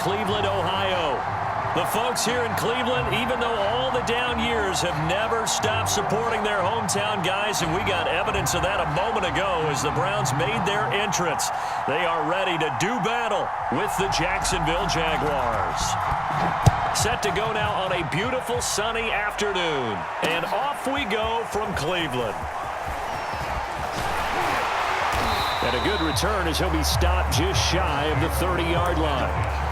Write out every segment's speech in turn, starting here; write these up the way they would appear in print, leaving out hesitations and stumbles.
Cleveland, Ohio. The folks here in Cleveland, even though all the down years, have never stopped supporting their hometown guys, and we got evidence of that a moment ago as the Browns made their entrance. They are ready to do battle with the Jacksonville Jaguars. Set to go now on a beautiful sunny afternoon, and off we go from Cleveland. And a good return as he'll be stopped just shy of the 30-yard line.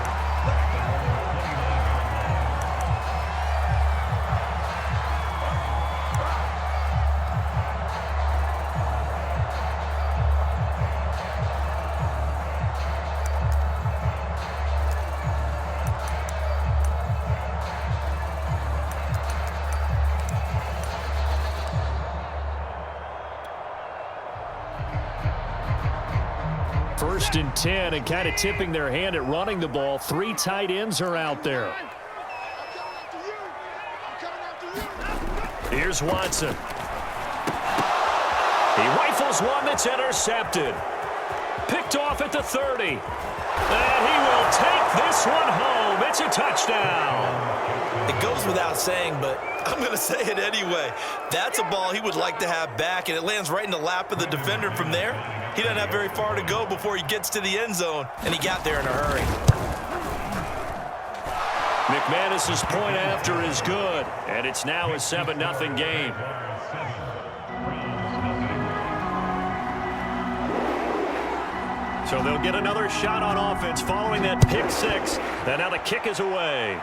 First and 10, and kind of tipping their hand at running the ball. 3 tight ends are out there. Here's Watson. He rifles one that's intercepted. Picked off at the 30. And he will take this one home. It's a touchdown. It goes without saying, but I'm going to say it anyway. That's a ball he would like to have back, and it lands right in the lap of the defender from there. He doesn't have very far to go before he gets to the end zone, and he got there in a hurry. McManus's point after is good, and it's now a 7-0 game. So they'll get another shot on offense following that pick six. And now the kick is away.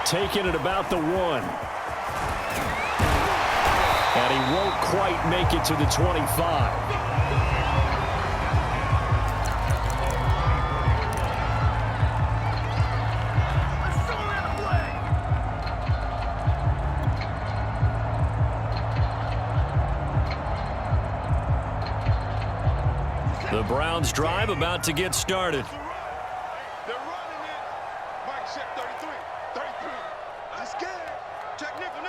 Taken at about the 1. And he won't quite make it to the 25. The Browns drive about to get started. They're running it. Mike check 33. 33. I'm scared. Check nickel.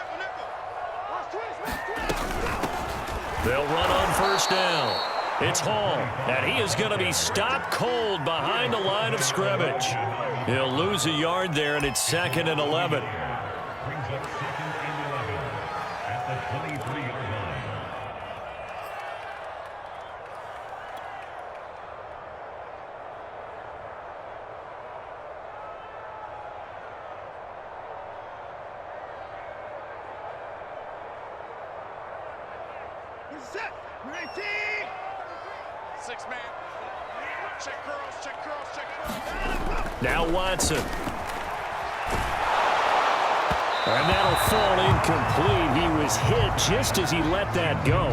They'll run on first down. It's Hall, and he is going to be stopped cold behind the line of scrimmage. He'll lose a yard there, and it's 2nd and 11. Set. 19. 6-man. Check curls. Now Watson. And that'll fall incomplete. He was hit just as he let that go.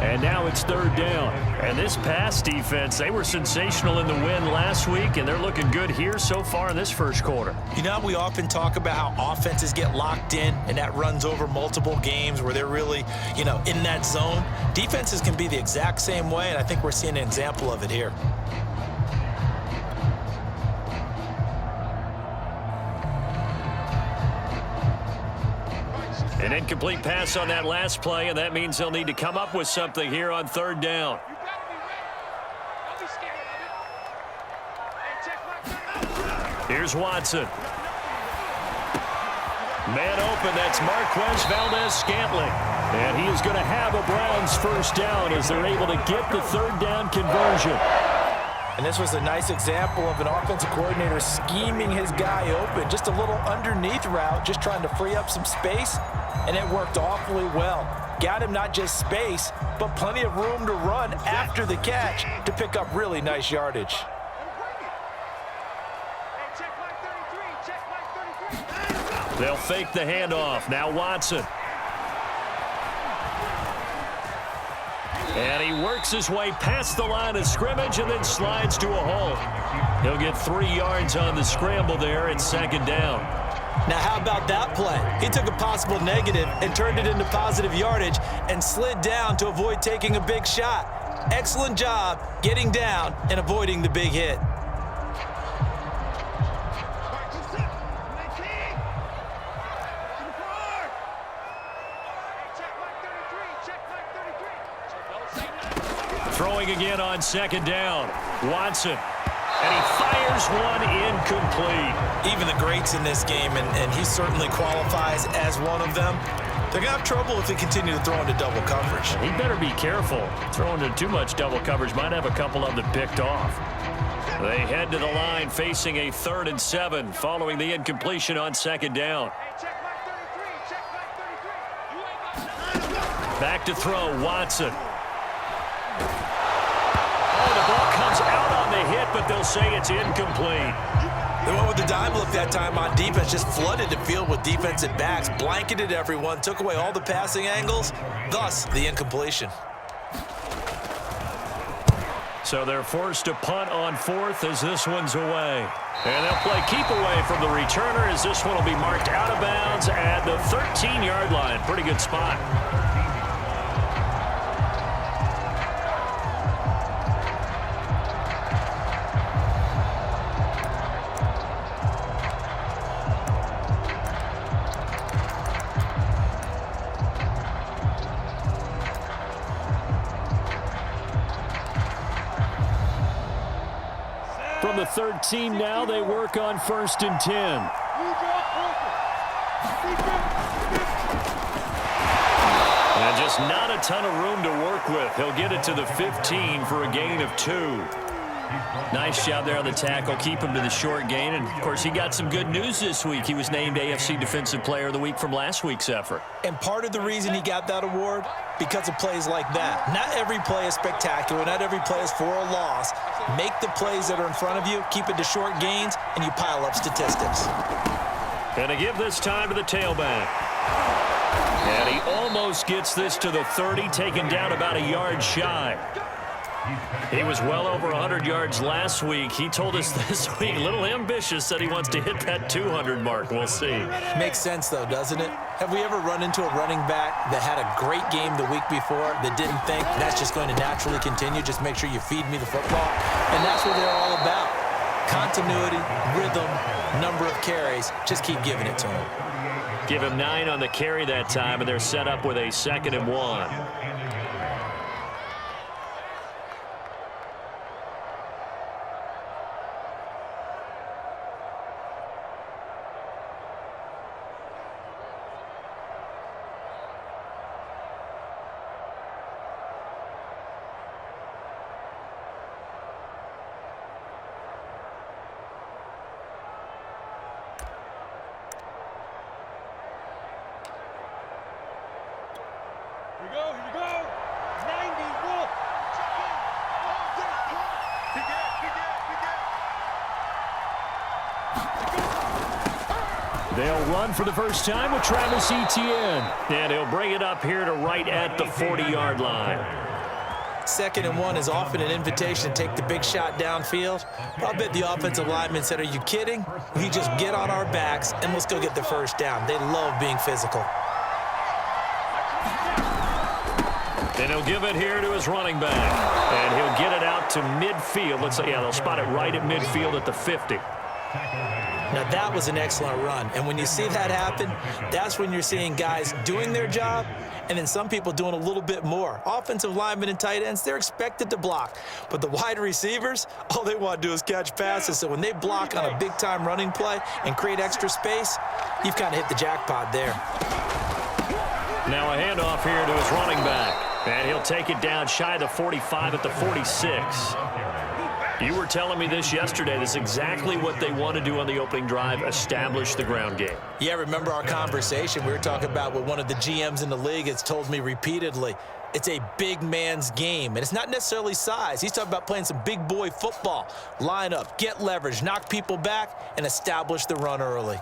And now it's 3rd down. And this pass defense, they were sensational in the win last week, and they're looking good here so far in this first quarter. You know, we often talk about how offenses get locked in, and that runs over multiple games where they're really, in that zone. Defenses can be the exact same way, and I think we're seeing an example of it here. An incomplete pass on that last play, and that means they'll need to come up with something here on 3rd down. Here's Watson. Man open, that's Marquez Valdez-Scantling. And he is going to have a Browns first down as they're able to get the 3rd down conversion. And this was a nice example of an offensive coordinator scheming his guy open. Just a little underneath route, just trying to free up some space, and it worked awfully well. Got him not just space, but plenty of room to run after the catch to pick up really nice yardage. They'll fake the handoff. Now Watson. And he works his way past the line of scrimmage and then slides to a halt. He'll get 3 yards on the scramble there. It's 2nd down. Now, how about that play? He took a possible negative and turned it into positive yardage and slid down to avoid taking a big shot. Excellent job getting down and avoiding the big hit. Throwing again on 2nd down. Watson. And he fires one incomplete. Even the greats in this game, and he certainly qualifies as one of them, they're going to have trouble if they continue to throw into double coverage. He better be careful. Throwing into too much double coverage might have a couple of them picked off. They head to the line facing a 3rd and 7 following the incompletion on 2nd down. Back to throw, Watson. Oh, the ball comes out on the hit, but they'll say it's incomplete. They went with the dime look that time on defense, just flooded the field with defensive backs, blanketed everyone, took away all the passing angles, thus the incompletion. So they're forced to punt on 4th as this one's away. And they'll play keep away from the returner as this one will be marked out of bounds at the 13-yard line. Pretty good spot. From the 13 now, they work on 1st and 10. And just not a ton of room to work with. He'll get it to the 15 for a gain of 2. Nice job there on the tackle. Keep him to the short gain. And, of course, he got some good news this week. He was named AFC Defensive Player of the Week from last week's effort. And part of the reason he got that award, because of plays like that. Not every play is spectacular. Not every play is for a loss. Make the plays that are in front of you, keep it to short gains, and you pile up statistics. Gonna give this time to the tailback. And he almost gets this to the 30, taken down about a yard shy. He was well over 100 yards last week. He told us this week, a little ambitious, said he wants to hit that 200 mark. We'll see. Makes sense, though, doesn't it? Have we ever run into a running back that had a great game the week before that didn't think that's just going to naturally continue? Just make sure you feed me the football. And that's what they're all about. Continuity, rhythm, number of carries. Just keep giving it to him. Give him 9 on the carry that time, and they're set up with a 2nd and 1. Here we go. 90, Wolf. They'll run for the first time with Travis Etienne. And he'll bring it up here to right at the 40-yard line. 2nd and 1 is often an invitation to take the big shot downfield. I'll bet the offensive lineman said, are you kidding? We just get on our backs and let's go get the first down. They love being physical. And he'll give it here to his running back. And he'll get it out to midfield. Let's say, yeah, they'll spot it right at midfield at the 50. Now, that was an excellent run. And when you see that happen, that's when you're seeing guys doing their job and then some people doing a little bit more. Offensive linemen and tight ends, they're expected to block. But the wide receivers, all they want to do is catch passes. So when they block on a big-time running play and create extra space, you've kind of hit the jackpot there. Now a handoff here to his running back. And he'll take it down shy of the 45 at the 46. You were telling me this yesterday. This is exactly what they want to do on the opening drive, establish the ground game. Yeah, remember our conversation? We were talking about what one of the GMs in the league has told me repeatedly. It's a big man's game, and it's not necessarily size. He's talking about playing some big boy football. Line up, get leverage, knock people back, and establish the run early.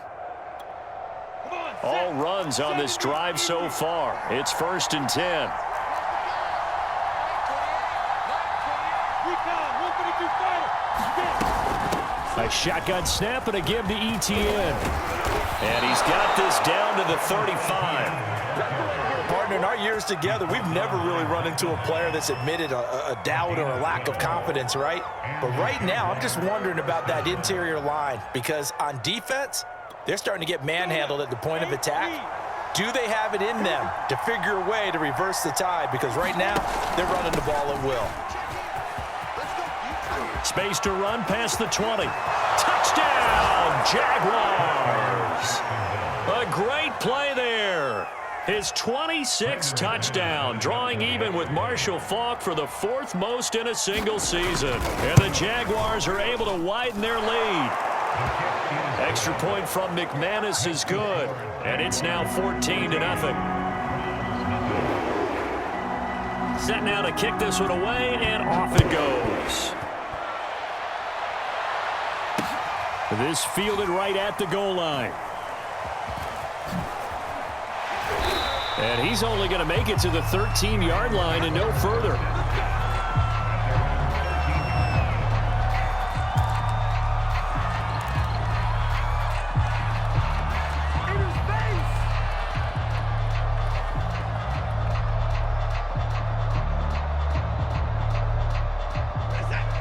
All runs on this drive so far. It's 1st and 10. A shotgun snap and a give to Etienne. And he's got this down to the 35. Partner, in our years together, we've never really run into a player that's admitted a doubt or a lack of confidence, right? But right now, I'm just wondering about that interior line because on defense, they're starting to get manhandled at the point of attack. Do they have it in them to figure a way to reverse the tide? Because right now, they're running the ball at will. Space to run past the 20. Touchdown, Jaguars! A great play there. His 26th touchdown, drawing even with Marshall Faulk for the 4th most in a single season. And the Jaguars are able to widen their lead. Extra point from McManus is good, and it's now 14-0. Set now to kick this one away, and off it goes. This fielded right at the goal line. And he's only going to make it to the 13-yard line and no further.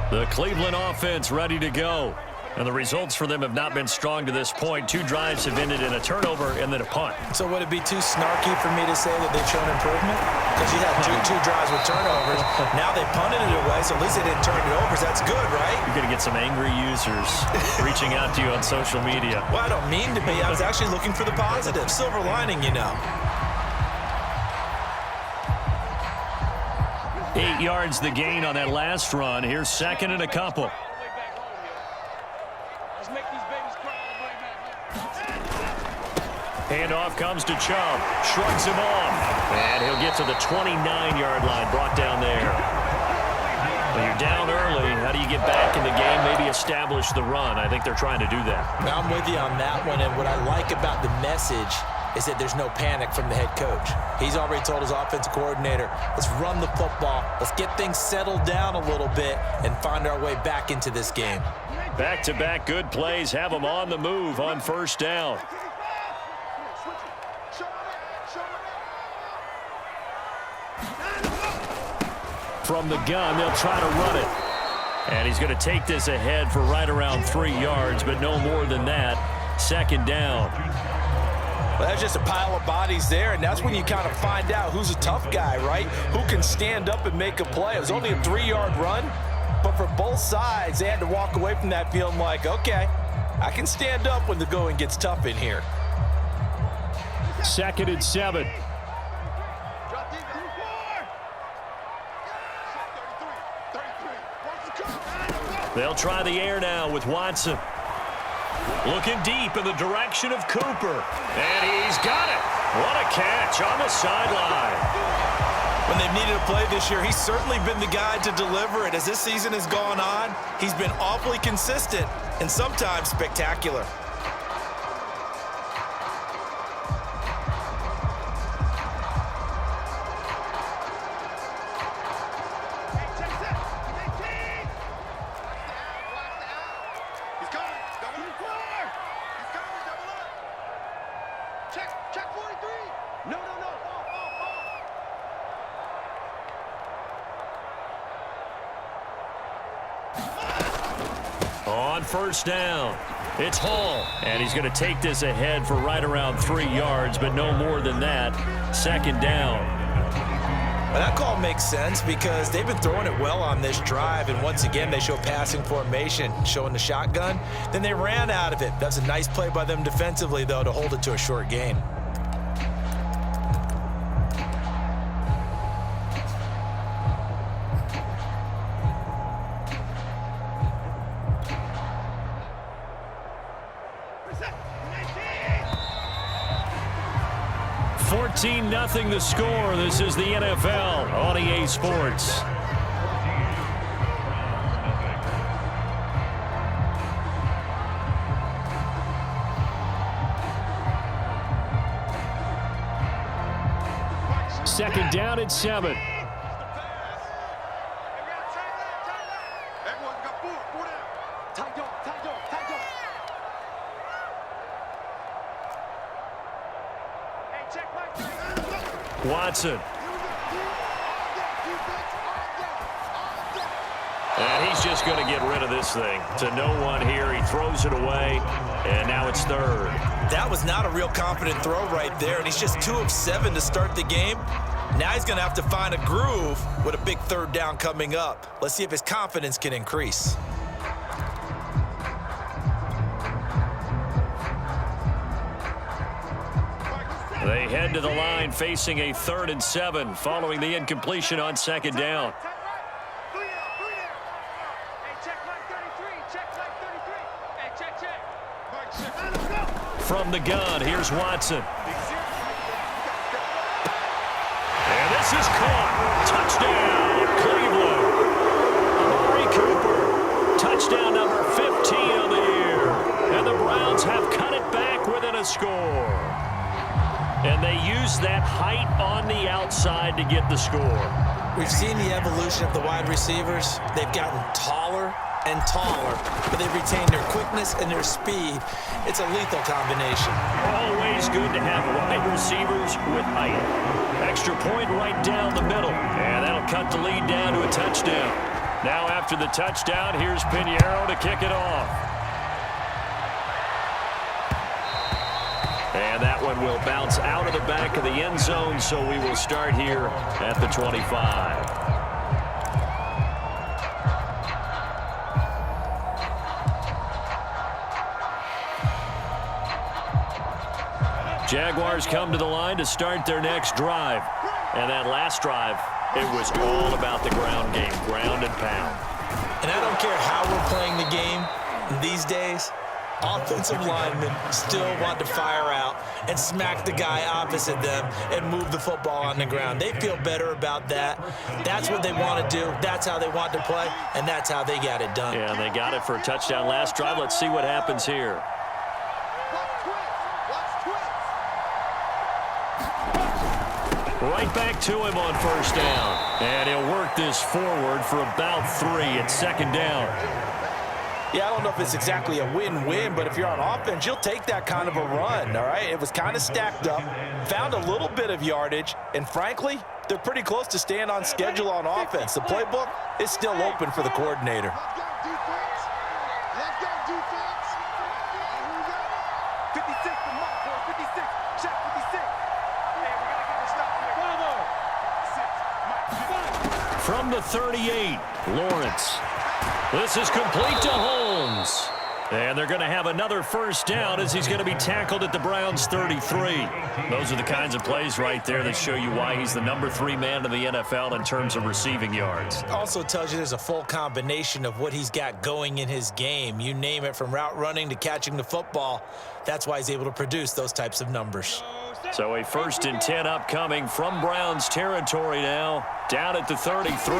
The Cleveland offense ready to go. And the results for them have not been strong to this point. 2 drives have ended in a turnover and then a punt. So would it be too snarky for me to say that they've shown improvement? Because you had two drives with turnovers. Now they punted it away, so at least they didn't turn it over. So that's good, right? You're going to get some angry users reaching out to you on social media. Well, I don't mean to be. I was actually looking for the positive. Silver lining, you know. 8 yards the gain on that last run. Here's second and a couple. Handoff comes to Chubb. Shrugs him off. And he'll get to the 29-yard line. Brought down there. When you're down early, how do you get back in the game? Maybe establish the run. I think they're trying to do that. Now, I'm with you on that one. And what I like about the message is that there's no panic from the head coach. He's already told his offensive coordinator, let's run the football. Let's get things settled down a little bit and find our way back into this game. Back-to-back good plays have them on the move on first down. From the gun, they'll try to run it. And he's going to take this ahead for right around 3 yards, but no more than that. Second down. Well, that's just a pile of bodies there, and that's when you kind of find out who's a tough guy, right? Who can stand up and make a play. It was only a 3-yard run, but for both sides, they had to walk away from that feeling like, okay, I can stand up when the going gets tough in here. 2nd and 7. They'll try the air now with Watson. Looking deep in the direction of Cooper. And he's got it. What a catch on the sideline. When they've needed a play this year, he's certainly been the guy to deliver it. As this season has gone on, he's been awfully consistent and sometimes spectacular. On first down, it's Hall, and he's going to take this ahead for right around 3 yards, but no more than that. Second down. Well, that call makes sense because they've been throwing it well on this drive, and once again, they show passing formation, showing the shotgun. Then they ran out of it. That's a nice play by them defensively, though, to hold it to a short gain. Nothing the score. This is the NFL on EA Sports. Second down and 7. Watson. And he's just going to get rid of this thing. To no one here. He throws it away, and now it's third. That was not a real confident throw right there, and he's just 2 of 7 to start the game. Now he's going to have to find a groove with a big third down coming up. Let's see if his confidence can increase. They head to the line facing a 3rd and 7 following the incompletion on 2nd down. From the gun, here's Watson. And this is caught. Touchdown, Cleveland. Amari Cooper, touchdown number 15 of the year. And the Browns have cut it back within a score. And they use that height on the outside to get the score. We've seen the evolution of the wide receivers. They've gotten taller and taller, but they've retained their quickness and their speed. It's a lethal combination. Always good to have wide receivers with height. Extra point right down the middle, and that'll cut the lead down to a touchdown. Now after the touchdown, here's Pinheiro to kick it off. And that one will bounce out of the back of the end zone, so we will start here at the 25. Jaguars come to the line to start their next drive. And that last drive, it was all about the ground game, ground and pound. And I don't care how we're playing the game these days, offensive linemen still want to fire out and smack the guy opposite them and move the football on the ground. They feel better about that. That's what they want to do. That's how they want to play, and that's how they got it done. Yeah, and they got it for a touchdown last drive. Let's see what happens here. Right back to him on 1st down. And he'll work this forward for about 3 at 2nd down. Yeah, I don't know if it's exactly a win-win, but if you're on offense, you'll take that kind of a run, all right? It was kind of stacked up, found a little bit of yardage, and frankly, they're pretty close to staying on schedule on offense. The playbook is still open for the coordinator. From the 38, Lawrence. This is complete to Holmes. And they're going to have another 1st down as he's going to be tackled at the Browns' 33. Those are the kinds of plays right there that show you why he's the number 3 man in the NFL in terms of receiving yards. Also tells you there's a full combination of what he's got going in his game. You name it, from route running to catching the football. That's why he's able to produce those types of numbers. So a 1st and 10 upcoming from Browns territory now, down at the 33.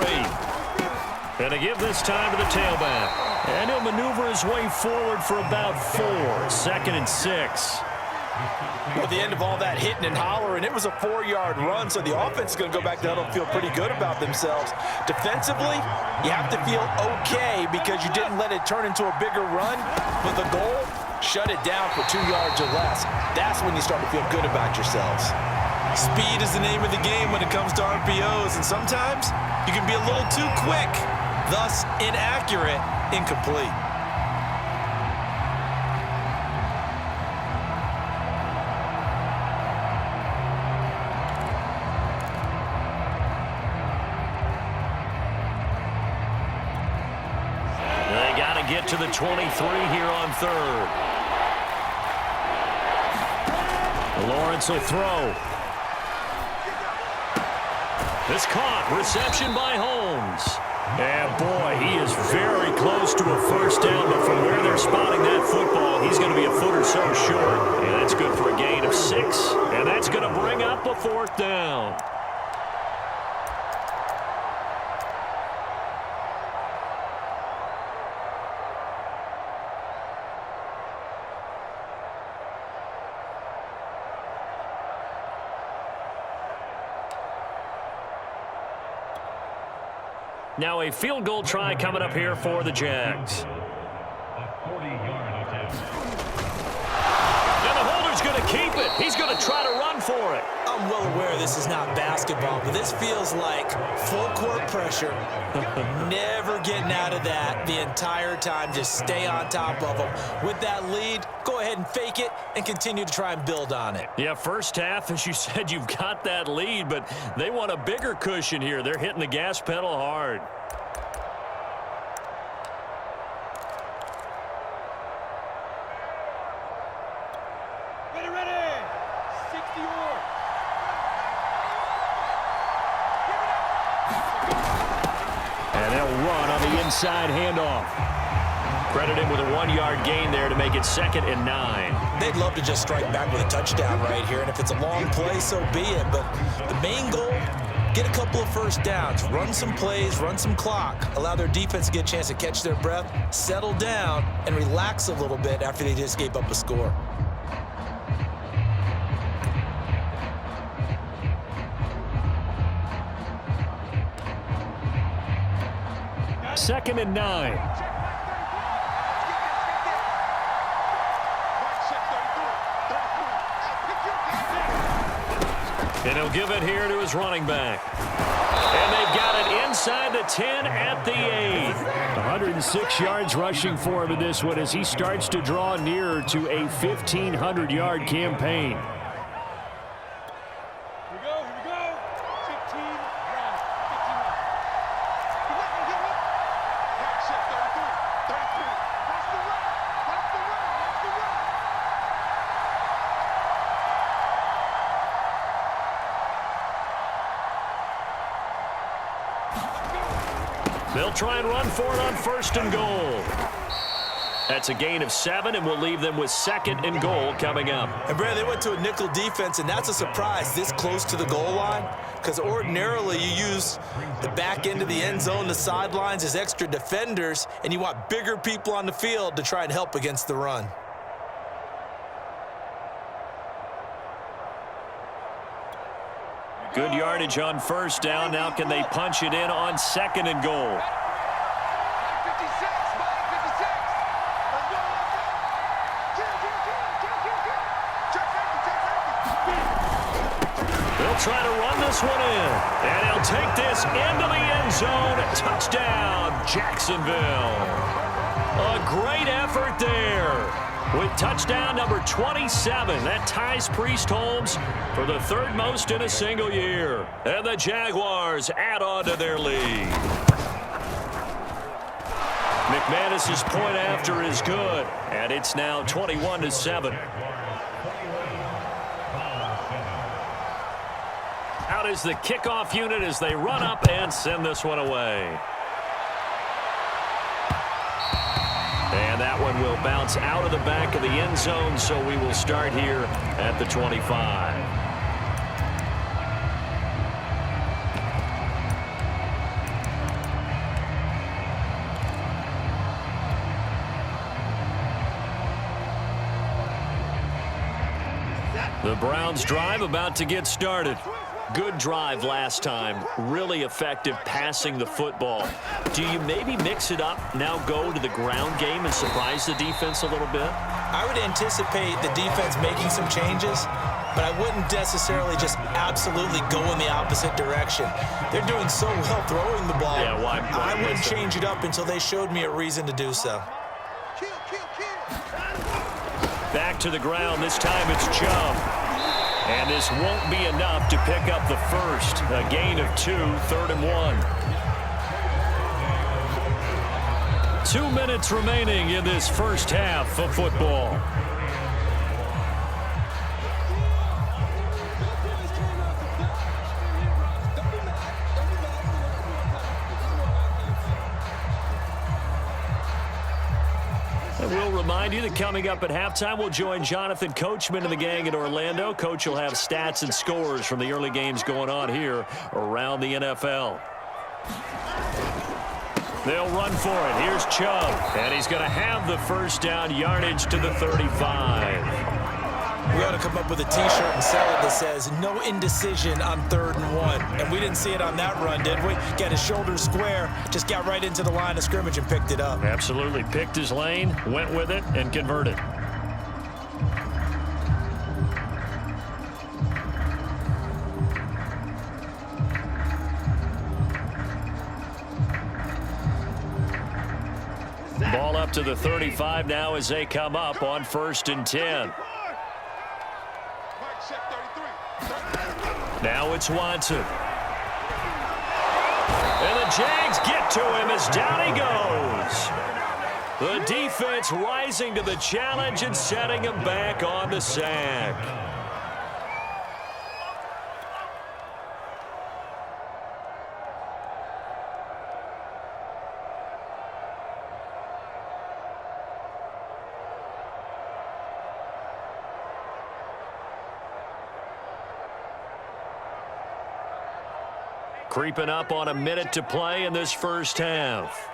And to give this time to the tailback. And he'll maneuver his way forward for about 4, 2nd and 6. Well, at the end of all that hitting and hollering, it was a 4-yard run, so the offense is going to go back down and feel pretty good about themselves. Defensively, you have to feel okay because you didn't let it turn into a bigger run, but the goal, shut it down for 2 yards or less. That's when you start to feel good about yourselves. Speed is the name of the game when it comes to RPOs, and sometimes you can be a little too quick, thus inaccurate, incomplete. They got to get to the 23 here on 3rd. Lawrence will throw. This caught. Reception by Holmes. And boy, he is very close to a 1st down, but from where they're spotting that football, he's going to be a foot or so short. And that's good for a gain of 6. And that's going to bring up a 4th down. Now a field goal try coming up here for the Jags. And the holder's going to keep it. He's going to try to run for it. Oh, I'm well aware this is not basketball, but this feels like full court pressure. Never getting out of that the entire time. Just stay on top of them. With that lead, go ahead and fake it and continue to try and build on it. Yeah, first half, as you said, you've got that lead, but they want a bigger cushion here. They're hitting the gas pedal hard. And they'll run on the inside handoff. Credit him with a 1-yard gain there to make it 2nd and 9. They'd love to just strike back with a touchdown right here, and if it's a long play, so be it. But the main goal, get a couple of first downs, run some plays, run some clock, allow their defense to get a chance to catch their breath, settle down, and relax a little bit after they just gave up a score. Second and 9. And he'll give it here to his running back. And they've got it inside the 10 at the 8. 106 yards rushing for him in this one as he starts to draw nearer to a 1,500-yard campaign. They'll try and run for it on 1st and goal. That's a gain of 7, and we'll leave them with 2nd and goal coming up. And, Brad, they went to a nickel defense, and that's a surprise this close to the goal line, because ordinarily you use the back end of the end zone, the sidelines as extra defenders, and you want bigger people on the field to try and help against the run. Good yardage on 1st down. Now can they punch it in on 2nd and goal? They'll try to run this one in. And he'll take this into the end zone. Touchdown, Jacksonville. A great effort there. With touchdown number 27, that ties Priest Holmes for the 3rd most in a single year. And the Jaguars add on to their lead. McManus's point after is good, and it's now 21-7. Out is the kickoff unit as they run up and send this one away. And that one will bounce out of the back of the end zone, so we will start here at the 25. The Browns drive about to get started. Good drive last time. Really effective passing the football. Do you maybe mix it up, now go to the ground game and surprise the defense a little bit? I would anticipate the defense making some changes, but I wouldn't necessarily just absolutely go in the opposite direction. They're doing so well throwing the ball. Yeah, why I wouldn't change it up until they showed me a reason to do so. Back to the ground. This time it's Chubb. And this won't be enough to pick up the first. A gain of 2, 3rd and 1. 2 minutes remaining in this first half of football. And we'll remind you that coming up at halftime, we'll join Jonathan Coachman and the gang in Orlando. Coach will have stats and scores from the early games going on here around the NFL. They'll run for it. Here's Chubb, and he's going to have the first down, yardage to the 35. We ought to come up with a T-shirt and sell it that says, no indecision on 3rd and 1. And we didn't see it on that run, did we? Got his shoulders square, just got right into the line of scrimmage and picked it up. Absolutely. Picked his lane, went with it, and converted. out to the 35 now as they come up on 1st and 10. Now it's Watson. And the Jags get to him as down he goes. The defense rising to the challenge and setting him back on the sack. Creeping up on a minute to play in this first half.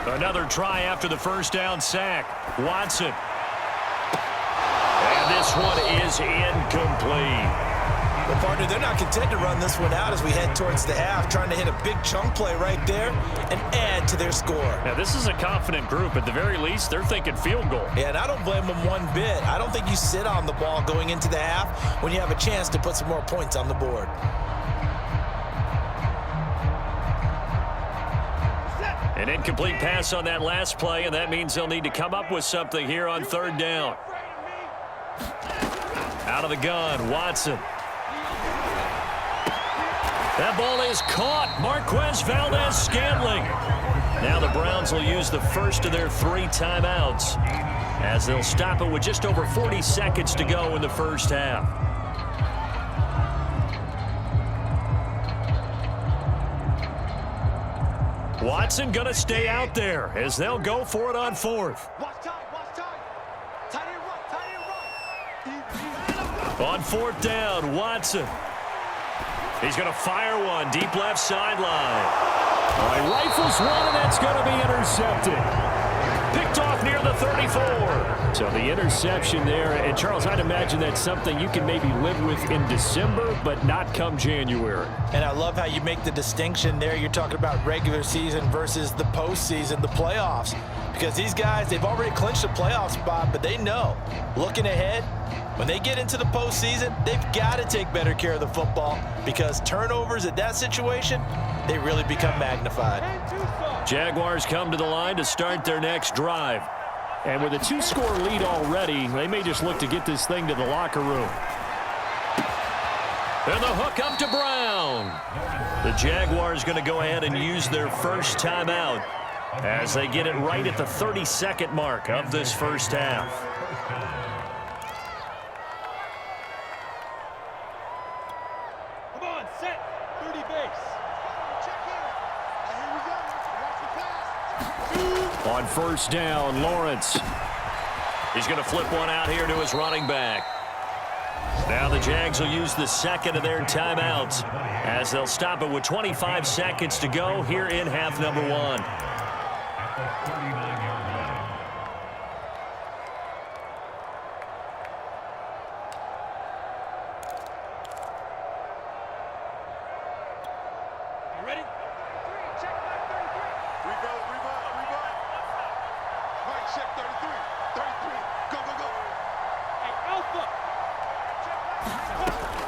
Another try after the first down sack. Watson. And this one is incomplete. Well, partner, they're not content to run this one out as we head towards the half, trying to hit a big chunk play right there and add to their score. Now, this is a confident group. At the very least, they're thinking field goal. Yeah, and I don't blame them one bit. I don't think you sit on the ball going into the half when you have a chance to put some more points on the board. An incomplete pass on that last play, and that means they'll need to come up with something here on 3rd down. Out of the gun, Watson. That ball is caught. Marquez Valdez-Scantling. Now the Browns will use the first of their 3 timeouts as they'll stop it with just over 40 seconds to go in the first half. Watson going to stay out there as they'll go for it on 4th. On 4th down, Watson. He's going to fire one deep left sideline. All right, rifles one, and that's going to be intercepted. Picked off near the 34. So the interception there, and Charles, I'd imagine that's something you can maybe live with in December, but not come January. And I love how you make the distinction there. You're talking about regular season versus the postseason, the playoffs. Because these guys, they've already clinched a playoff spot, but they know, looking ahead, when they get into the postseason, they've got to take better care of the football because turnovers at that situation, they really become magnified. Jaguars come to the line to start their next drive. And with a 2-score lead already, they may just look to get this thing to the locker room. And the hook up to Brown. The Jaguars going to go ahead and use their first timeout as they get it right at the 32nd mark of this first half. Come on, set, 30 base. Check in. Here we go. Watch the pass. On 1st down, Lawrence. He's going to flip one out here to his running back. Now the Jags will use the second of their timeouts as they'll stop it with 25 seconds to go here in half number 1.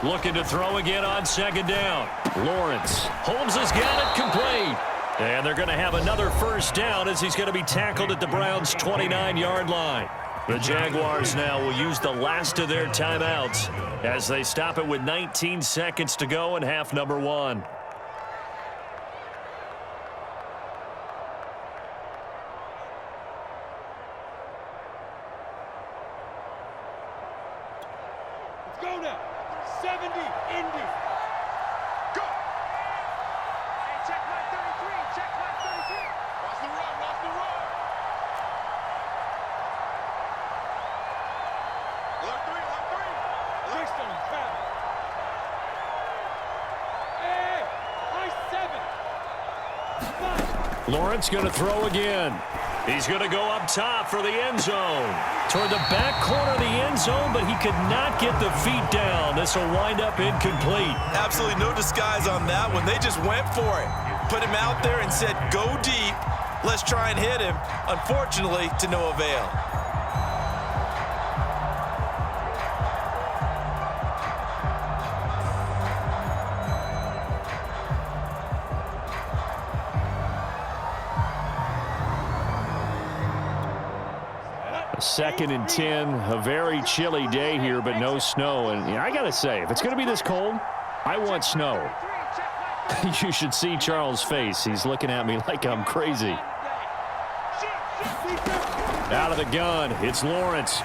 Looking to throw again on 2nd down. Lawrence. Holmes has got it complete. And they're going to have another first down as he's going to be tackled at the Browns' 29-yard line. The Jaguars now will use the last of their timeouts as they stop it with 19 seconds to go in half number 1. Let's go now. 70, Indy. Go. Hey, check my 33. Check my 33. Watch the run. Watch the run. Look 3. Look 3. Bridgestone, travel. Hey, high 7. 5. Lawrence going to throw again. He's going to go up top for the end zone. Toward the back corner of the end zone, but he could not get the feet down. This will wind up incomplete. Absolutely no disguise on that one. They just went for it. Put him out there and said, go deep. Let's try and hit him. Unfortunately, to no avail. 2nd and 10, a very chilly day here, but no snow. And I got to say, if it's going to be this cold, I want snow. You should see Charles' face. He's looking at me like I'm crazy. Out of the gun, it's Lawrence.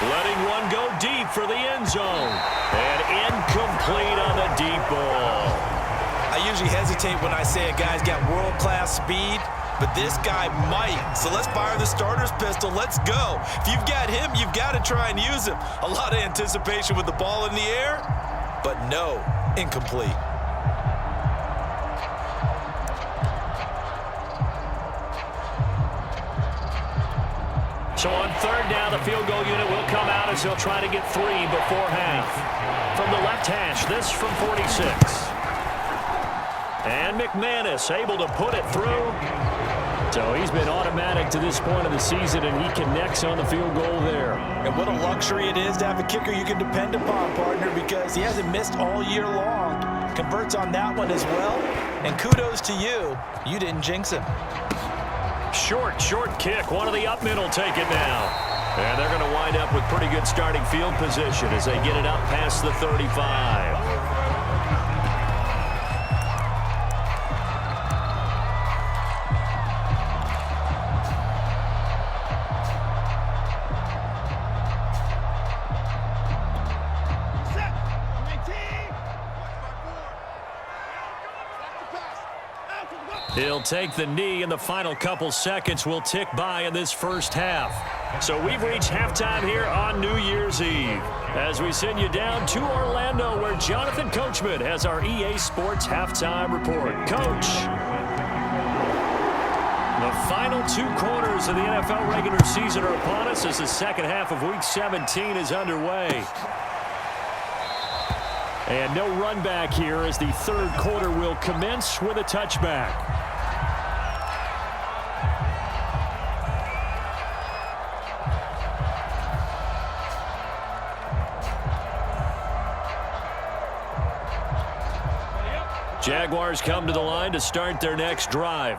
Letting one go deep for the end zone. And incomplete on the deep ball. I usually hesitate when I say a guy's got world-class speed, but this guy might. So let's fire the starter's pistol. Let's go. If you've got him, you've got to try and use him. A lot of anticipation with the ball in the air, but no, incomplete. So on 3rd down, the field goal unit will come out as they'll try to get 3 before half. From the left hash, this from 46. And McManus able to put it through. So he's been automatic to this point of the season, and he connects on the field goal there. And what a luxury it is to have a kicker you can depend upon, partner, because he hasn't missed all year long. Converts on that one as well. And kudos to you. You didn't jinx him. Short kick. One of the up men will take it now. And they're going to wind up with pretty good starting field position as they get it up past the 35. He'll take the knee, and the final couple seconds will tick by in this first half. So we've reached halftime here on New Year's Eve as we send you down to Orlando, where Jonathan Coachman has our EA Sports halftime report. Coach, the final 2 quarters of the NFL regular season are upon us as the second half of Week 17 is underway. And no run back here as the 3rd quarter will commence with a touchback. Jaguars come to the line to start their next drive.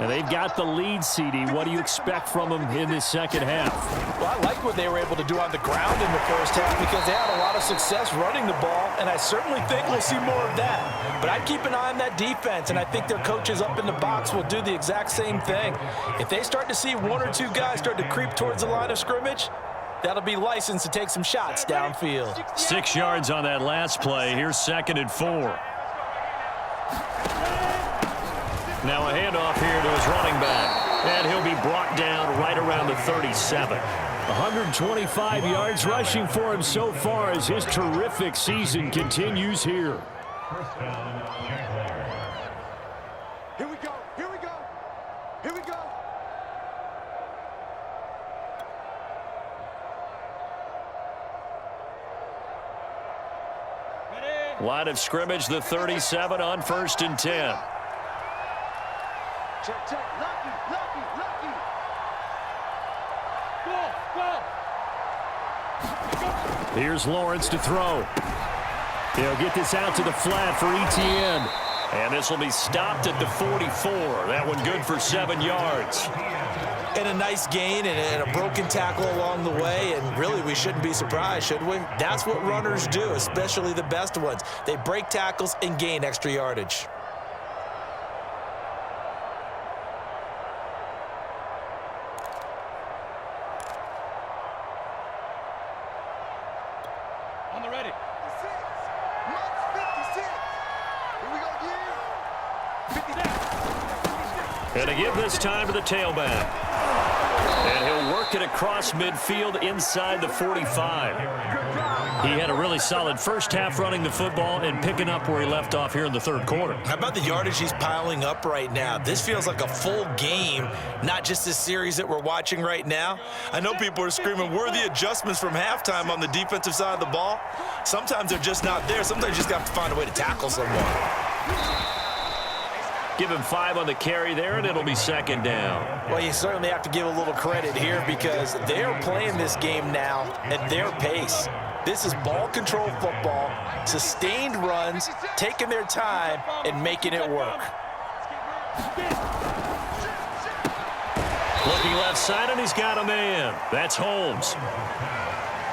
And they've got the lead, CD. What do you expect from them in this second half? Well, I like what they were able to do on the ground in the first half because they had a lot of success running the ball, and I certainly think we'll see more of that. But I'd keep an eye on that defense, and I think their coaches up in the box will do the exact same thing. If they start to see 1 or 2 guys start to creep towards the line of scrimmage, that'll be licensed to take some shots downfield. 6 yards on that last play. Here's 2nd and 4. Now a handoff here to his running back. And he'll be brought down right around the 37. 125 yards rushing for him so far as his terrific season continues here. Here we go. Here we go. Here we go. Line of scrimmage, the 37 on 1st and 10. Check, check. Lucky, lucky, lucky. Go. Here's Lawrence to throw. He'll get this out to the flat for Etienne. And this will be stopped at the 44. That one good for 7 yards. And a nice gain and a broken tackle along the way, and really we shouldn't be surprised, should we? That's what runners do, especially the best ones. They break tackles and gain extra yardage. On the ready. 56. Here we go again. 56. And to give this time to the tailback. And he'll work it across midfield inside the 45. He had a really solid first half running the football and picking up where he left off here in the 3rd quarter. How about the yardage he's piling up right now? This feels like a full game, not just this series that we're watching right now. I know people are screaming, where are the adjustments from halftime on the defensive side of the ball? Sometimes they're just not there. Sometimes you just got to find a way to tackle someone. Give him 5 on the carry there, and it'll be 2nd down. Well, you certainly have to give a little credit here because they're playing this game now at their pace. This is ball control football, sustained runs, taking their time, and making it work. Looking left side, and he's got a man. That's Holmes.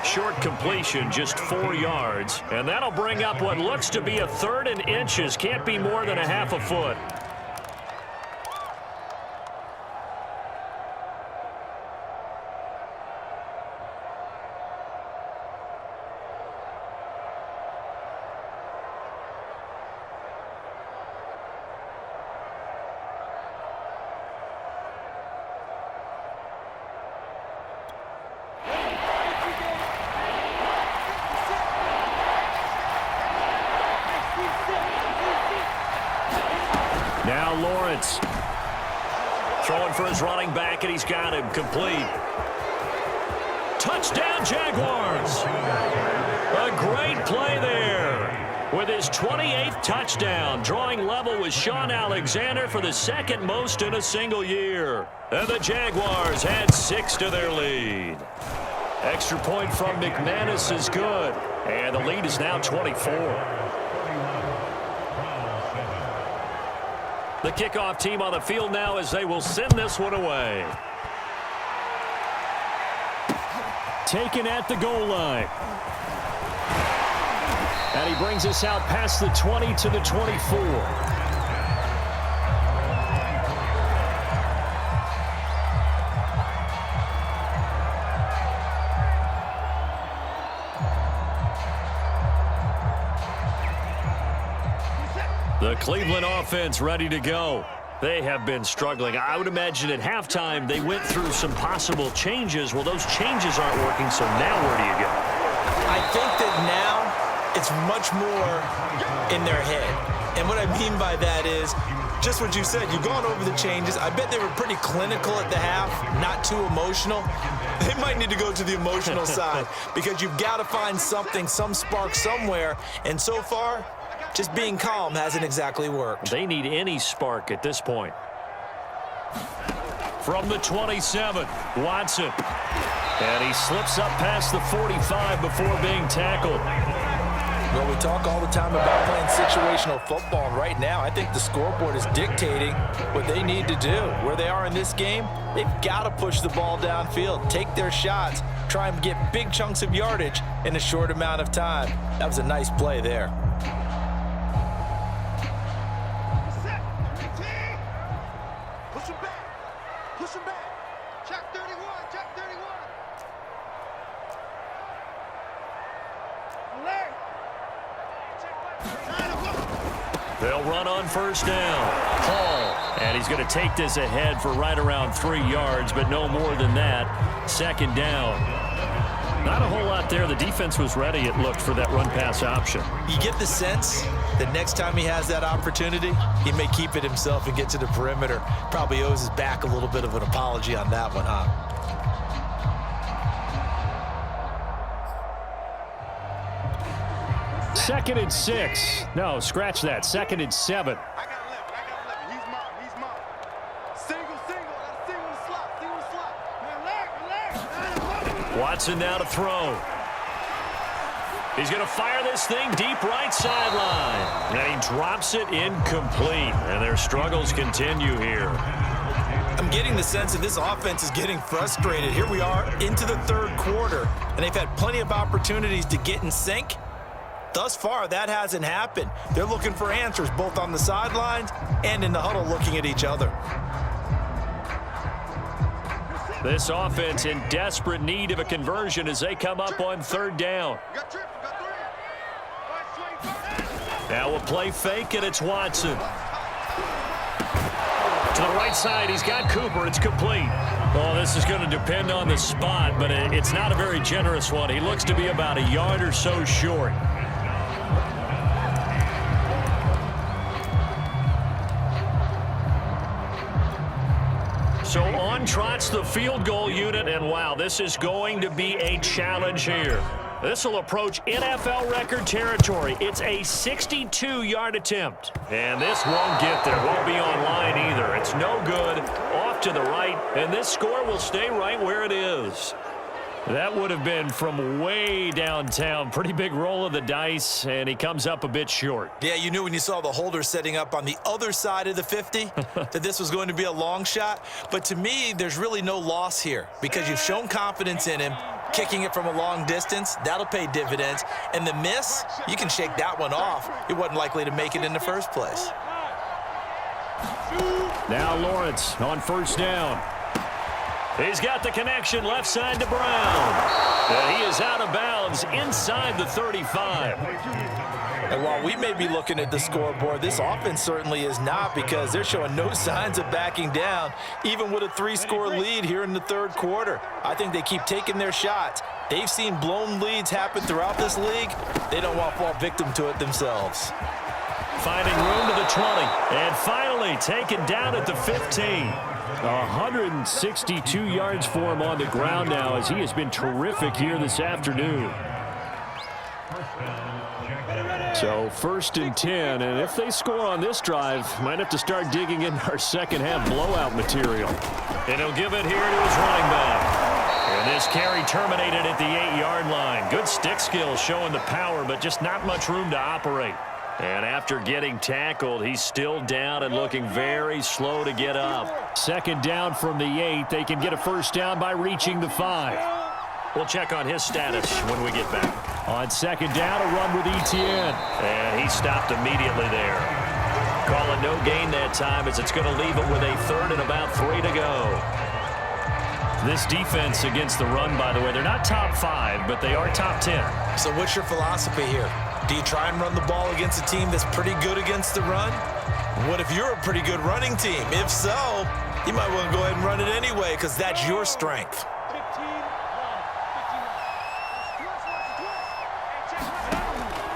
Short completion, just 4 yards. And that'll bring up what looks to be a 3rd and inches. Can't be more than a half a foot. Now Lawrence throwing for his running back, and he's got him complete. Touchdown, Jaguars. A great play there with his 28th touchdown, drawing level with Sean Alexander for the 2nd most in a single year. And the Jaguars add 6 to their lead. Extra point from McManus is good, and the lead is now 24. The kickoff team on the field now as they will send this one away. Taken at the goal line. And he brings us out past the 20 to the 24. The Cleveland offense ready to go. They have been struggling. I would imagine at halftime they went through some possible changes. Well, those changes aren't working, so now where do you go? I think that now it's much more in their head. And what I mean by that is just what you said. You've gone over the changes. I bet they were pretty clinical at the half, not too emotional. They might need to go to the emotional side because you've got to find something, some spark somewhere. And so far, just being calm hasn't exactly worked. They need any spark at this point. From the 27, Watson. And he slips up past the 45 before being tackled. Well, we talk all the time about playing situational football. And right now, I think the scoreboard is dictating what they need to do. Where they are in this game, they've got to push the ball downfield, take their shots, try and get big chunks of yardage in a short amount of time. That was a nice play there. They'll run on first down. Hall, and he's going to take this ahead for right around 3 yards, but no more than that. 2nd down. Not a whole lot there. The defense was ready, it looked, for that run-pass option. You get the sense that next time he has that opportunity, he may keep it himself and get to the perimeter. Probably owes his back a little bit of an apology on that one, huh? Second and 6. No, scratch that. 2nd and 7. I got 11. He's mine. Single. Single slot. Relax. Watson now to throw. He's going to fire this thing deep right sideline. And he drops it incomplete. And their struggles continue here. I'm getting the sense that this offense is getting frustrated. Here we are into the 3rd quarter, and they've had plenty of opportunities to get in sync. Thus far, that hasn't happened. They're looking for answers both on the sidelines and in the huddle looking at each other. This offense in desperate need of a conversion as they come up on 3rd down. Now a play fake, and it's Watson. To the right side, he's got Cooper. It's complete. Oh, this is going to depend on the spot, but it's not a very generous one. He looks to be about a yard or so short. So on trots the field goal unit, and wow, this is going to be a challenge here. This will approach NFL record territory. It's a 62-yard attempt. And this won't get there. Won't be on line either. It's no good. Off to the right, and this score will stay right where it is. That would have been from way downtown. Pretty big roll of the dice, and he comes up a bit short. Yeah, you knew when you saw the holder setting up on the other side of the 50 that this was going to be a long shot. But to me, there's really no loss here because you've shown confidence in him. Kicking it from a long distance, that'll pay dividends. And the miss, you can shake that one off. He wasn't likely to make it in the first place. Now Lawrence on first down. He's got the connection left side to Brown. And he is out of bounds inside the 35. And while we may be looking at the scoreboard, this offense certainly is not because they're showing no signs of backing down, even with a 3-score lead here in the third quarter. I think they keep taking their shots. They've seen blown leads happen throughout this league. They don't want to fall victim to it themselves. Finding room to the 20, and finally taken down at the 15. 162 yards for him on the ground now as he has been terrific here this afternoon. So first and 10, and if they score on this drive, might have to start digging in our second half blowout material. And he'll give it here to his running back. And this carry terminated at the 8-yard line. Good stick skill showing the power, but just not much room to operate. And after getting tackled, he's still down and looking very slow to get up. Second down from the 8. They can get a first down by reaching the 5. We'll check on his status when we get back. On second down, a run with Etienne. And he stopped immediately there. Calling no gain that time as it's going to leave it with a third and about 3 to go. This defense against the run, by the way, they're not top 5, but they are top 10. So what's your philosophy here? Do you try and run the ball against a team that's pretty good against the run? What if you're a pretty good running team? If so, you might want to go ahead and run it anyway because that's your strength.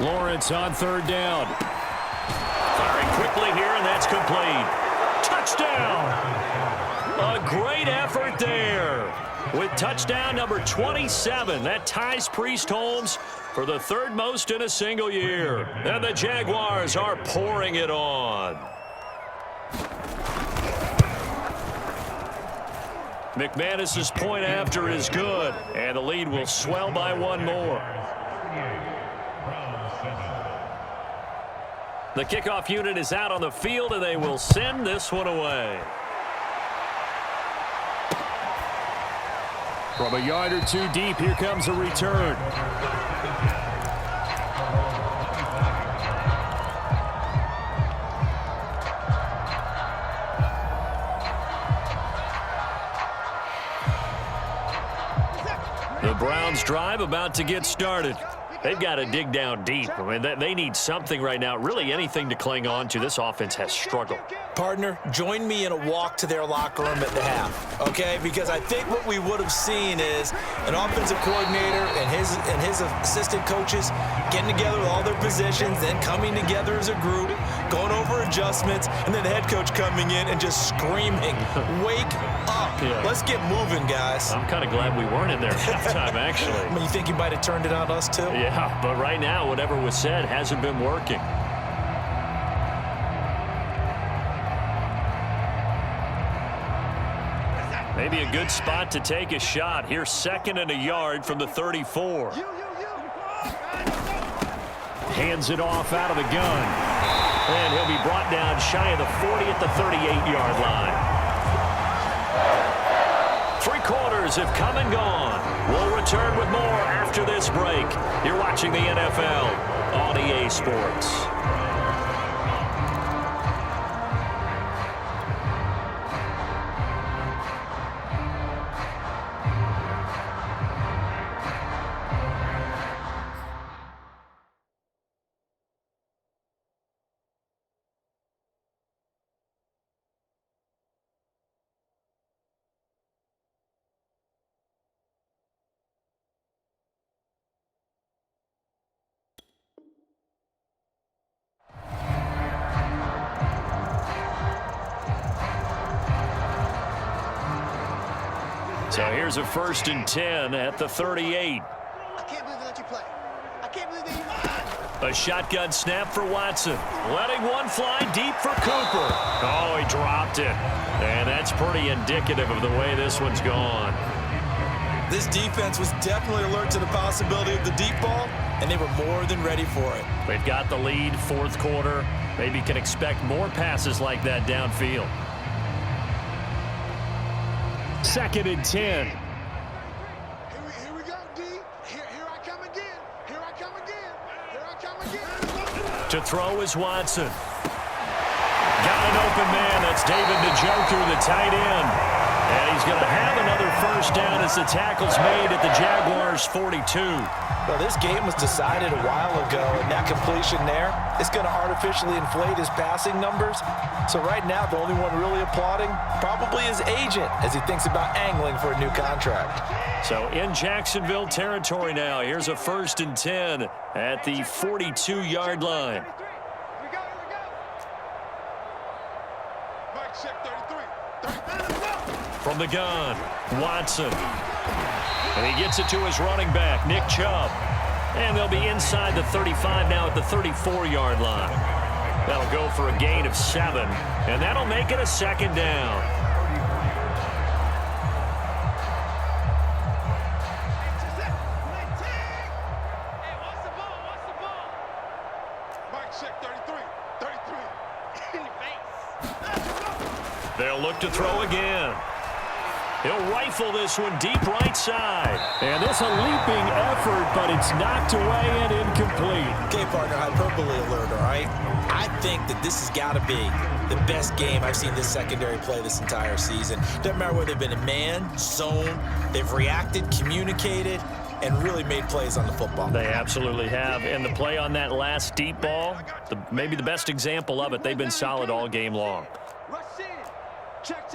Lawrence on third down. Firing quickly here, and that's complete. Touchdown! A great effort there. With touchdown number 27, that ties Priest Holmes for the third most in a single year. And the Jaguars are pouring it on. McManus's point after is good, and the lead will swell by one more. The kickoff unit is out on the field, and they will send this one away. From a yard or two deep, here comes a return. The Browns drive about to get started. They've got to dig down deep. I mean, they need something right now, really anything to cling on to. This offense has struggled. Partner, join me in a walk to their locker room at the half, okay? Because I think what we would have seen is an offensive coordinator and his assistant coaches getting together with all their positions, then coming together as a group, going over adjustments, and then the head coach coming in and just screaming, "Wake up. Yeah. Let's get moving, guys." I'm kind of glad we weren't in there at halftime, actually. I mean, you think you might have turned it on us, too? Yeah, but right now, whatever was said hasn't been working. Maybe a good spot to take a shot. Here's second and a yard from the 34. Hands it off out of the gun. And he'll be brought down shy of the 40 at the 38-yard line. 3 quarters have come and gone. We'll return with more after this break. You're watching the NFL on EA Sports. So here's a first and 10 at the 38. I can't believe they let you play. I can't believe they... A shotgun snap for Watson. Letting one fly deep for Cooper. Oh, he dropped it. And that's pretty indicative of the way this one's gone. This defense was definitely alert to the possibility of the deep ball, and they were more than ready for it. They've got the lead, fourth quarter. Maybe can expect more passes like that downfield. 2nd and 10. Here we go, D. Here I come again. Here I come again. Here I come again. To throw is Watson. Got an open man. That's David Njoku, the tight end. And he's going to have another first down as the tackle's made at the Jaguars' 42. Well, this game was decided a while ago, and that completion there is going to artificially inflate his passing numbers. So right now, the only one really applauding probably his agent as he thinks about angling for a new contract. So in Jacksonville territory now, here's a 1st and 10 at the 42-yard line. Here we go. Mike, check 33. From the gun, Watson. And he gets it to his running back, Nick Chubb. And they'll be inside the 35 now at the 34-yard line. That'll go for a gain of 7, and that'll make it a 2nd down. Mike, check 33. They'll look to throw again. He'll rifle this one deep right side. And this a leaping effort, but it's knocked away and incomplete. Okay, partner, hyperbole alert, all right? I think that this has got to be the best game I've seen this secondary play this entire season. Doesn't matter whether they've been in man, zone, they've reacted, communicated, and really made plays on the football. They absolutely have. And the play on that last deep ball, maybe the best example of it, they've been solid all game long. Rush in. Check.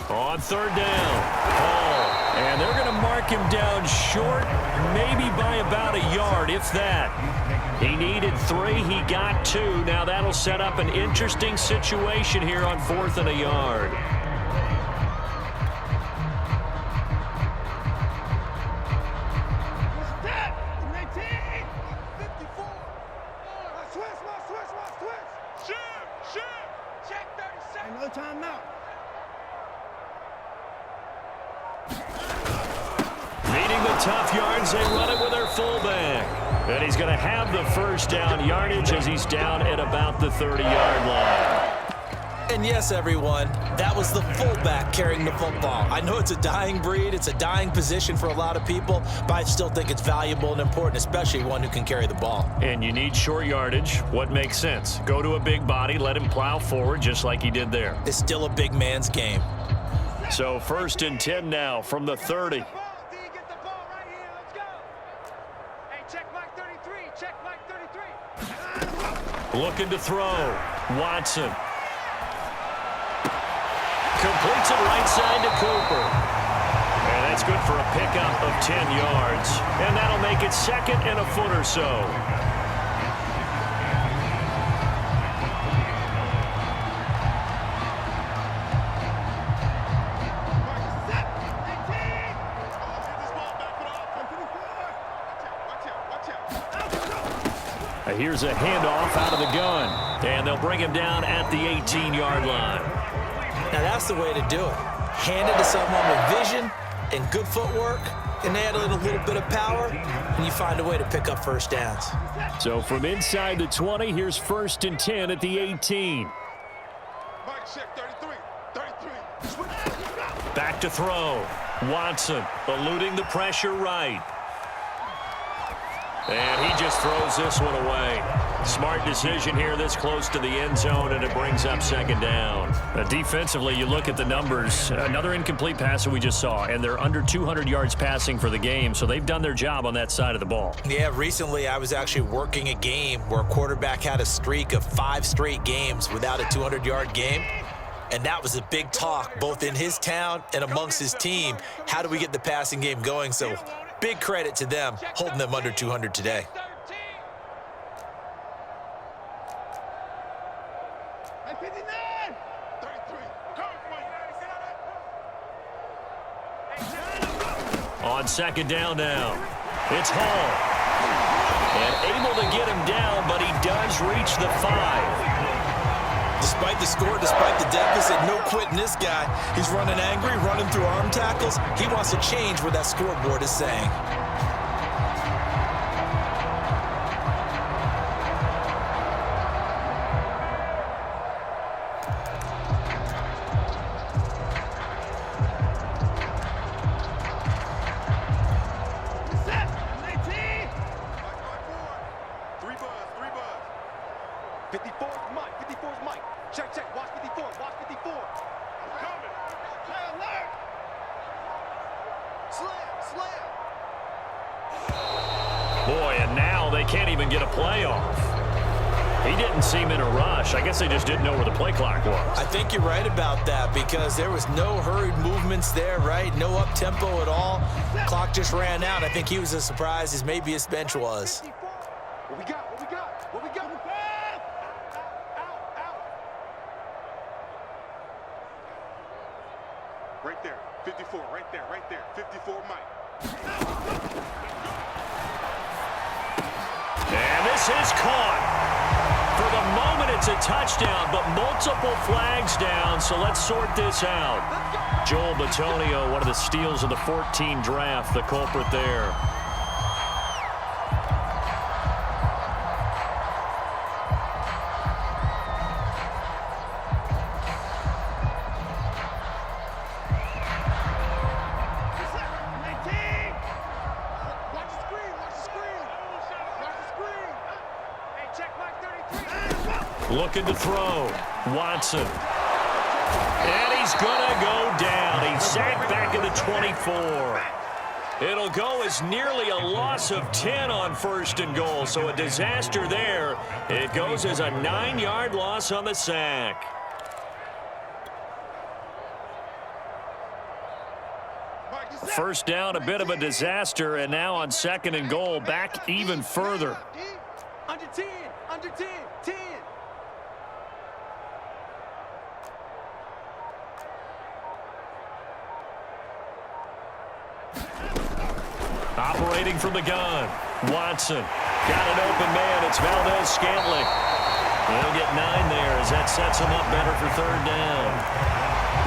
On 3rd down, Hall. And they're going to mark him down short, maybe by about a yard, if that. He needed 3, he got 2. Now that'll set up an interesting situation here on 4th and a yard. No timeout. Needing the tough yards, they run it with their fullback. And he's going to have the first down yardage as he's down at about the 30-yard line. And yes, everyone, that was the fullback carrying the football. I know it's a dying breed, it's a dying position for a lot of people, but I still think it's valuable and important, especially one who can carry the ball. And you need short yardage. What makes sense? Go to a big body, let him plow forward just like he did there. It's still a big man's game. So 1st and 10 now from the 30. Looking to throw. Watson. Completes it right side to Cooper. And that's good for a pickup of 10 yards. And that'll make it 2nd and a foot or so. Here's a handoff out of the gun. And they'll bring him down at the 18-yard line. Now that's the way to do it. Hand it to someone with vision and good footwork, and add in a little bit of power, and you find a way to pick up first downs. So from inside the 20, here's 1st and 10 at the 18. Mike, check 33. Back to throw. Watson eluding the pressure right. And he just throws this one away. Smart decision here this close to the end zone, and it brings up 2nd down. Defensively, you look at the numbers. Another incomplete pass that we just saw, and they're under 200 yards passing for the game, so they've done their job on that side of the ball. Yeah, recently I was actually working a game where a quarterback had a streak of 5 straight games without a 200-yard game. And that was a big talk, both in his town and amongst his team. How do we get the passing game going? So big credit to them, holding them under 200 today. On 2nd down now, it's Hall. And able to get him down, but he does reach the 5. Despite the score despite the deficit. No quitting this guy. He's running angry, running through arm tackles. He wants to change what that scoreboard is saying. Boy, and now they can't even get a play off. He didn't seem in a rush. I guess they just didn't know where the play clock was. I think you're right about that because there was no hurried movements there, right? No up-tempo at all. Clock just ran out. I think he was as surprised as maybe his bench was. What we got? What we got? What we got? Out. Right there. 54. Right there. 54, Mike. And this is caught. For the moment, it's a touchdown, but multiple flags down, so let's sort this out. Joel Bitonio, one of the steals of the 14 draft, the culprit there. Looking to throw. Watson. And he's going to go down. He's sacked back at the 24. It'll go as nearly a loss of 10 on 1st and goal, so a disaster there. It goes as a 9-yard loss on the sack. First down, a bit of a disaster, and now on 2nd and goal, back even further. Under 10. 10. Operating from the gun. Watson. Got an open man. It's Valdez-Scantling. They'll get 9 there as that sets him up better for 3rd down.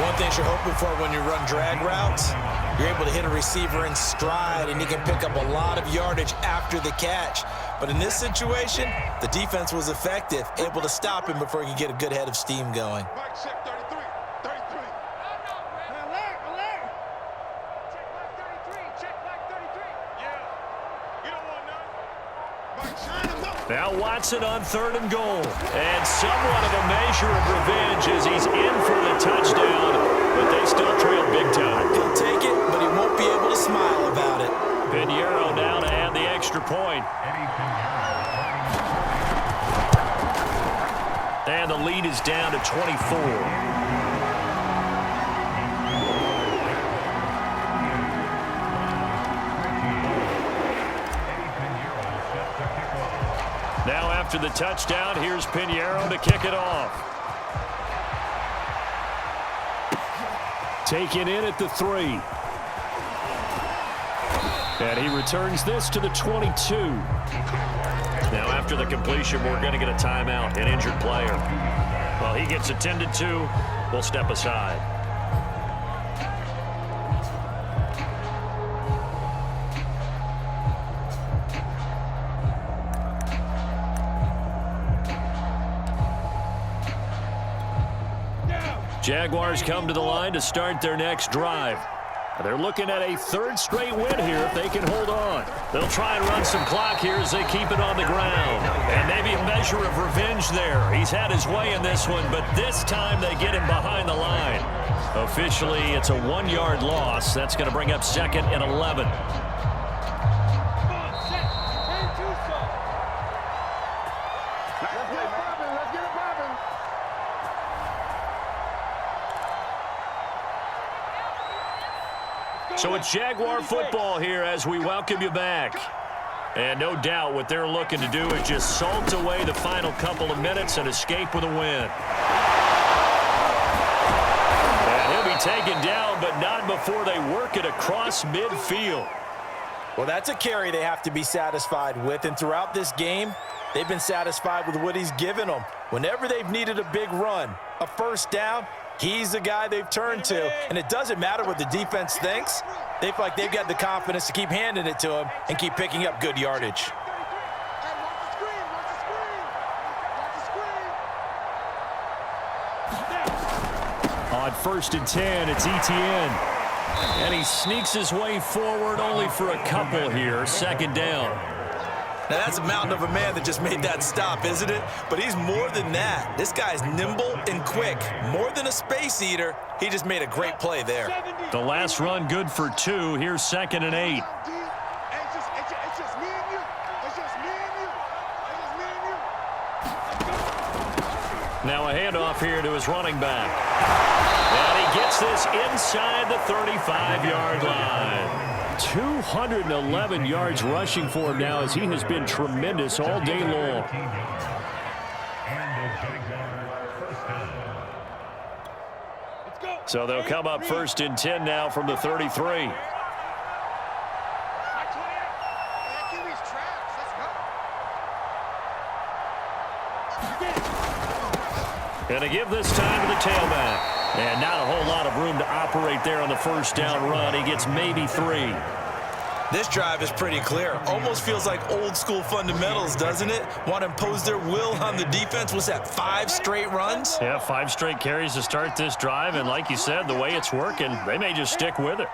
One thing you're hoping for when you run drag routes, you're able to hit a receiver in stride, and he can pick up a lot of yardage after the catch. But in this situation, the defense was effective, able to stop him before he could get a good head of steam going. Mike, check 33. Alert. Check Mike 33. Yeah. You don't want none. Mike, shine him up. Now Watson on 3rd and goal. And somewhat of a measure of revenge as he's in for the touchdown, but they still trail big time. He'll take it, but he won't be able to smile about it. Pinheiro now to add the extra point. And the lead is down to 24. Now after the touchdown, here's Pinheiro to kick it off. Taken in at the 3. And he returns this to the 22. Now after the completion, we're going to get a timeout, an injured player. Well, he gets attended to. We'll step aside. Jaguars come to the line to start their next drive. They're looking at a 3rd straight win here if they can hold on. They'll try and run some clock here as they keep it on the ground. And maybe a measure of revenge there. He's had his way in this one, but this time they get him behind the line. Officially, it's a 1-yard loss. That's going to bring up 2nd and 11. So it's Jaguar football here as we welcome you back. And no doubt what they're looking to do is just salt away the final couple of minutes and escape with a win. And he'll be taken down, but not before they work it across midfield. Well, that's a carry they have to be satisfied with, and throughout this game, they've been satisfied with what he's given them. Whenever they've needed a big run, a first down, he's the guy they've turned to, and it doesn't matter what the defense thinks. They feel like they've got the confidence to keep handing it to him and keep picking up good yardage. On 1st and 10, it's ETN. And he sneaks his way forward only for a couple here. 2nd down. Now, that's a mountain of a man that just made that stop, isn't it? But he's more than that. This guy's nimble and quick. More than a space eater, he just made a great play there. The last run good for 2. Here's 2nd and 8. Now a handoff here to his running back. And he gets this inside the 35-yard line. 211 yards rushing for him now as he has been tremendous all day long. So they'll come up 1st and 10 now from the 33. And to give this time to the tailback. And not a whole lot of room to operate there on the first down run. He gets maybe 3. This drive is pretty clear. Almost feels like old school fundamentals, doesn't it? Want to impose their will on the defense. Was that 5 straight runs? Yeah, 5 straight carries to start this drive. And like you said, the way it's working, they may just stick with it.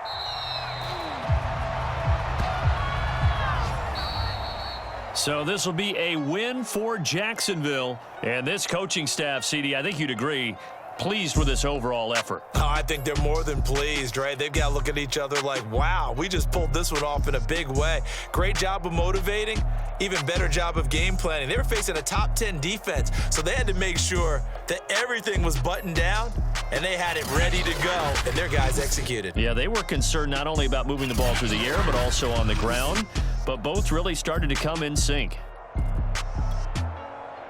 So this will be a win for Jacksonville. And this coaching staff, CD, I think you'd agree, pleased with this overall effort. Oh, I think they're more than pleased, right? They've got to look at each other like, wow, we just pulled this one off in a big way. Great job of motivating, even better job of game planning. They were facing a top 10 defense, so they had to make sure that everything was buttoned down and they had it ready to go, and their guys executed. Yeah, they were concerned not only about moving the ball through the air, but also on the ground, but both really started to come in sync.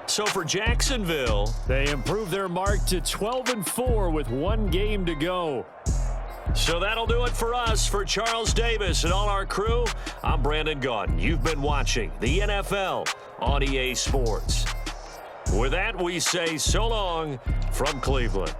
So for Jacksonville, they improved their mark to 12-4 with 1 game to go. So that'll do it for us. For Charles Davis and all our crew, I'm Brandon Gaudin. You've been watching the NFL on EA Sports. With that, we say so long from Cleveland.